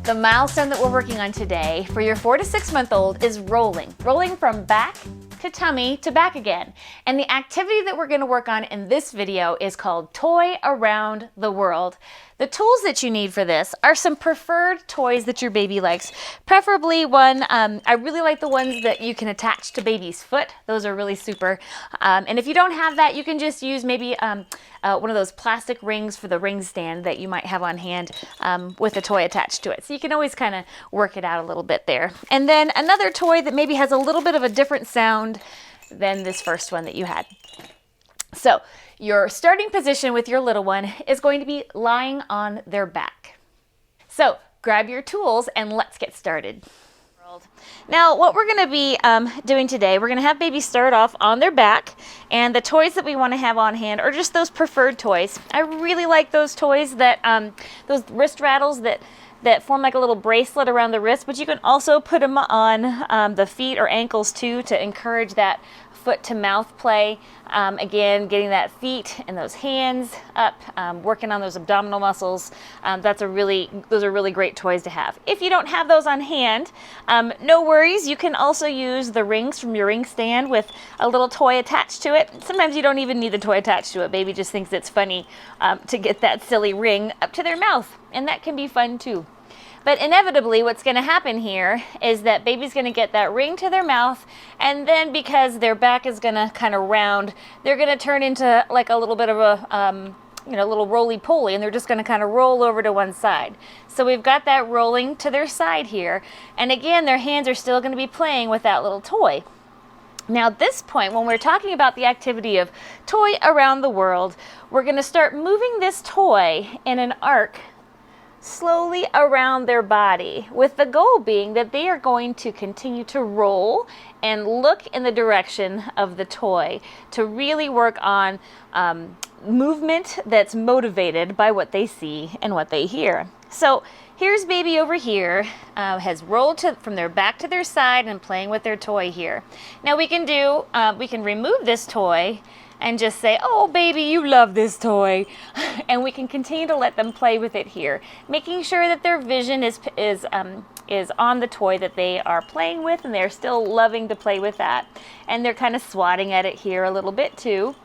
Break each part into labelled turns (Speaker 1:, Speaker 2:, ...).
Speaker 1: The milestone that we're working on today for your 4 to 6 month old is rolling. Rolling from back to tummy to back again. And the activity that we're going to work on in this video is called Toy Around the World. The tools that you need for this are some preferred toys that your baby likes. Preferably one, I really like the ones that you can attach to baby's foot. Those are really super. And if you don't have that, you can just use maybe one of those plastic rings for the ring stand that you might have on hand with a toy attached to it. So you can always kind of work it out a little bit there. And then another toy that maybe has a little bit of a different sound than this first one that you had. So your starting position with your little one is going to be lying on their back. So grab your tools and let's get started. Now what we're going to be doing today, we're going to have baby start off on their back, and the toys that we want to have on hand are just those preferred toys. I really like those toys that, those wrist rattles that form like a little bracelet around the wrist, but you can also put them on the feet or ankles too to encourage that foot to mouth play. Again, getting that feet and those hands up, working on those abdominal muscles. Those are really great toys to have. If you don't have those on hand, no worries. You can also use the rings from your ring stand with a little toy attached to it. Sometimes you don't even need the toy attached to it. Baby just thinks it's funny to get that silly ring up to their mouth, and that can be fun too. But inevitably, what's going to happen here is that baby's going to get that ring to their mouth, and then because their back is going to kind of round, they're going to turn into like a little bit of a, little roly-poly, and they're just going to kind of roll over to one side. So we've got that rolling to their side here, and again, their hands are still going to be playing with that little toy. Now at this point, when we're talking about the activity of Toy Around the World, we're going to start moving this toy in an arc slowly around their body, with the goal being that they are going to continue to roll and look in the direction of the toy to really work on movement that's motivated by what they see and what they hear. So here's baby over here, has rolled from their back to their side and playing with their toy here. Now we can remove this toy and just say, oh baby, you love this toy. And we can continue to let them play with it here, making sure that their vision is on the toy that they are playing with, and they're still loving to play with that. And they're kind of swatting at it here a little bit too.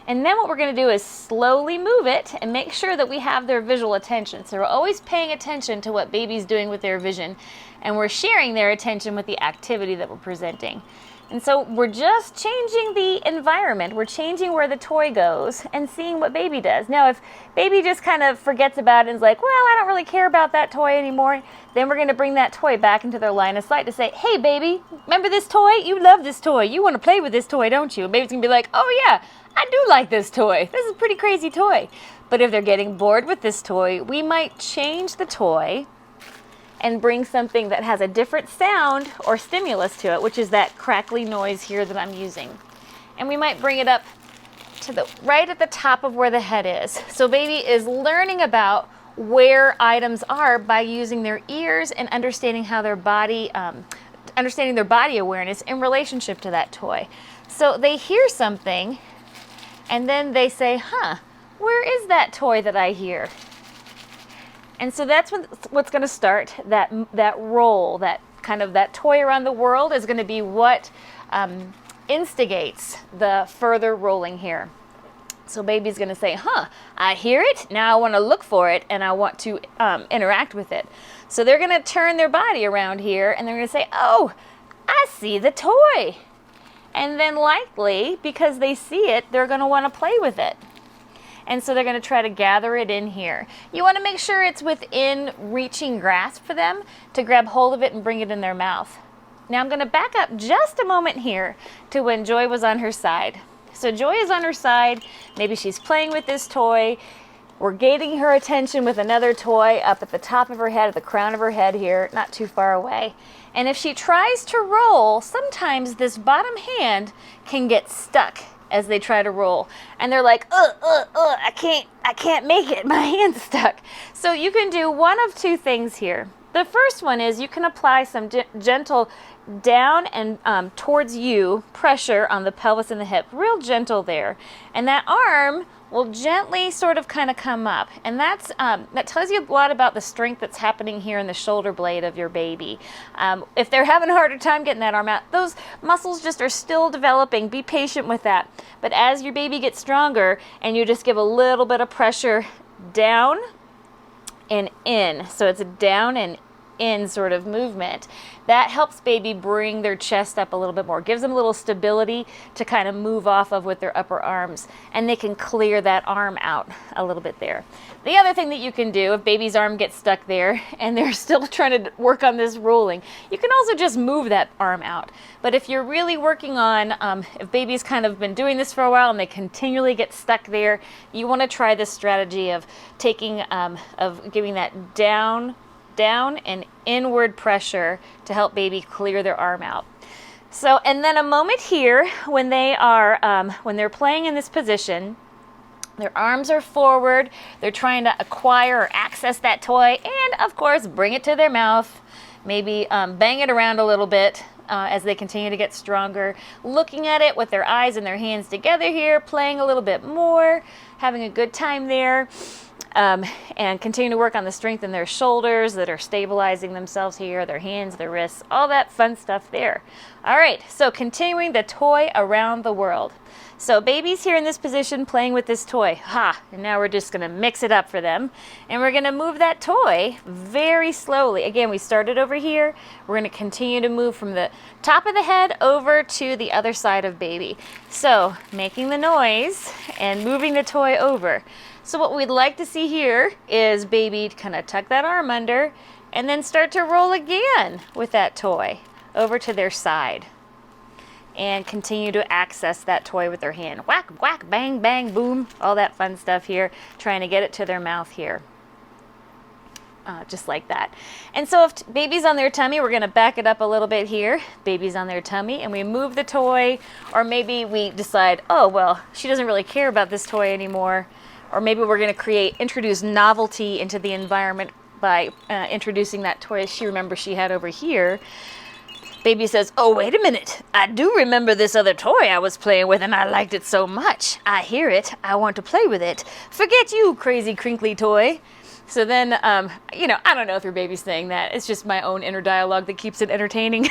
Speaker 1: And then what we're going to do is slowly move it and make sure that we have their visual attention. So we're always paying attention to what baby's doing with their vision, and we're sharing their attention with the activity that we're presenting. And so we're just changing the environment. We're changing where the toy goes and seeing what baby does. Now, if baby just kind of forgets about it and is like, well, I don't really care about that toy anymore, then we're going to bring that toy back into their line of sight to say, hey, baby, remember this toy? You love this toy. You want to play with this toy, don't you? And baby's going to be like, oh, yeah, I do like this toy. This is a pretty crazy toy. But if they're getting bored with this toy, we might change the toy and bring something that has a different sound or stimulus to it, which is that crackly noise here that I'm using. And we might bring it up to right at the top of where the head is. So baby is learning about where items are by using their ears and understanding how their body, understanding their body awareness in relationship to that toy. So they hear something and then they say, huh, where is that toy that I hear? And so that's what's going to start that roll, that Toy Around the World is going to be what instigates the further rolling here. So baby's going to say, huh, I hear it, now I want to look for it, and I want to interact with it. So they're going to turn their body around here, and they're going to say, oh, I see the toy. And then likely, because they see it, they're going to want to play with it. And so they're going to try to gather it in here. You want to make sure it's within reaching grasp for them to grab hold of it and bring it in their mouth. Now I'm going to back up just a moment here to when Joy was on her side. So Joy is on her side. Maybe she's playing with this toy. We're gating her attention with another toy up at the top of her head, at the crown of her head here, not too far away. And if she tries to roll, sometimes this bottom hand can get stuck as they try to roll, and they're like, I can't make it, my hand's stuck. So you can do one of two things here. The first one is you can apply some gentle down and towards you pressure on the pelvis and the hip, real gentle there. And that arm will gently sort of kind of come up. And that tells you a lot about the strength that's happening here in the shoulder blade of your baby. If they're having a harder time getting that arm out, those muscles just are still developing. Be patient with that. But as your baby gets stronger and you just give a little bit of pressure down and in, so it's a down and in sort of movement, that helps baby bring their chest up a little bit more, gives them a little stability to kind of move off of with their upper arms, and they can clear that arm out a little bit there. The other thing that you can do if baby's arm gets stuck there and they're still trying to work on this rolling, you can also just move that arm out. But if you're really working on, if baby's kind of been doing this for a while and they continually get stuck there, you want to try this strategy of taking, of giving that down and inward pressure to help baby clear their arm out. So, and then a moment here when they are, when they're playing in this position, their arms are forward, they're trying to acquire or access that toy, and of course bring it to their mouth, maybe bang it around a little bit as they continue to get stronger, looking at it with their eyes and their hands together here, playing a little bit more, having a good time there. And continue to work on the strength in their shoulders that are stabilizing themselves here, their hands, their wrists, all that fun stuff there. All right, so continuing the toy around the world. So baby's here in this position playing with this toy. And now we're just gonna mix it up for them. And we're gonna move that toy very slowly. Again, we started over here. We're gonna continue to move from the top of the head over to the other side of baby. So making the noise and moving the toy over. So what we'd like to see here is baby kind of tuck that arm under and then start to roll again with that toy over to their side. And continue to access that toy with their hand. Whack, whack, bang, bang, boom, all that fun stuff here, trying to get it to their mouth here. Just like that. And so if baby's on their tummy, we're gonna back it up a little bit here. Baby's on their tummy and we move the toy, or maybe we decide, oh, well, she doesn't really care about this toy anymore. Or maybe we're going to introduce novelty into the environment by introducing that toy she remembers she had over here. Baby says, oh, wait a minute. I do remember this other toy I was playing with and I liked it so much. I hear it. I want to play with it. Forget you, crazy crinkly toy. So then, you know, I don't know if your baby's saying that. It's just my own inner dialogue that keeps it entertaining.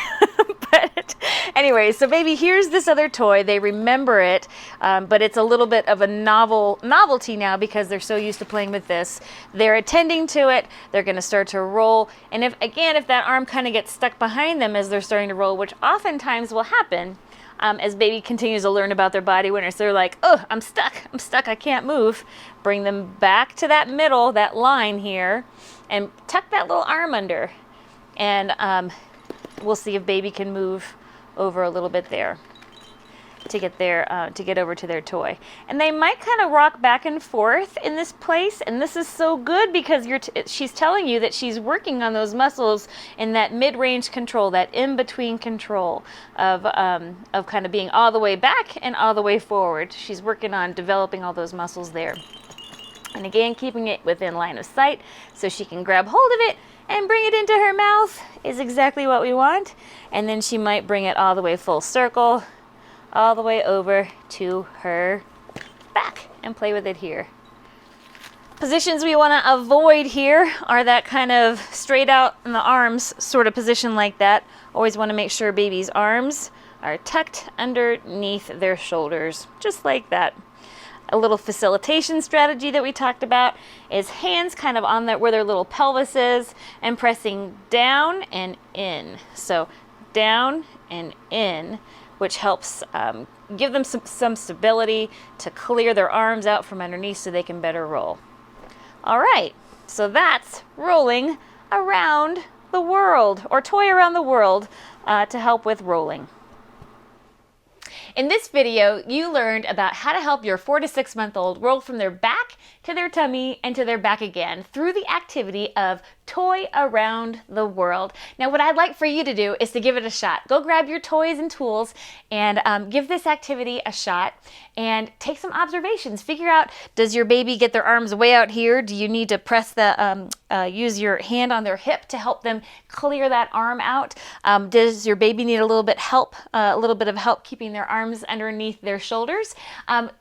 Speaker 1: But anyway, so baby here's this other toy. They remember it, but it's a little bit of a novelty now because they're so used to playing with this. They're attending to it. They're going to start to roll. And if that arm kind of gets stuck behind them as they're starting to roll, which oftentimes will happen, as baby continues to learn about their body winners, they're like, oh, I'm stuck, I can't move. Bring them back to that middle, that line here, and tuck that little arm under. And we'll see if baby can move over a little bit there to get over to their toy. And they might kind of rock back and forth in this place, and this is so good because she's telling you that she's working on those muscles in that mid-range control, that in-between control of kind of being all the way back and all the way forward. She's working on developing all those muscles there. And again, keeping it within line of sight so she can grab hold of it and bring it into her mouth is exactly what we want. And then she might bring it all the way full circle, all the way over to her back and play with it here. Positions we want to avoid here are that kind of straight out in the arms sort of position like that. Always want to make sure baby's arms are tucked underneath their shoulders, just like that. A little facilitation strategy that we talked about is hands kind of on where their little pelvis is and pressing down and in. So down and in, which helps give them some stability to clear their arms out from underneath so they can better roll. All right, so that's rolling around the world, or toy around the world, to help with rolling. In this video, you learned about how to help your 4 to 6 month old roll from their back to their tummy and to their back again through the activity of Toy Around the World. Now, what I'd like for you to do is to give it a shot. Go grab your toys and tools and give this activity a shot and take some observations. Figure out, does your baby get their arms way out here? Do you need to press the, use your hand on their hip to help them clear that arm out? Does your baby need a little bit of help keeping their arms underneath their shoulders?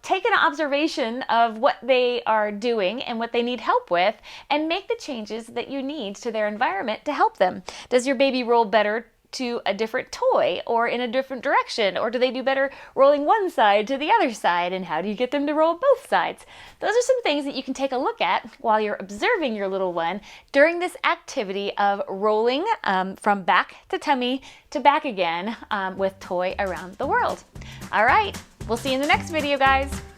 Speaker 1: Take an observation of what they are doing and what they need help with, and make the changes that you need to their environment to help them. Does your baby roll better to a different toy or in a different direction, or do they do better rolling one side to the other side, and how do you get them to roll both sides? Those are some things that you can take a look at while you're observing your little one during this activity of rolling from back to tummy to back again with Toy Around the World. All right, we'll see you in the next video, guys.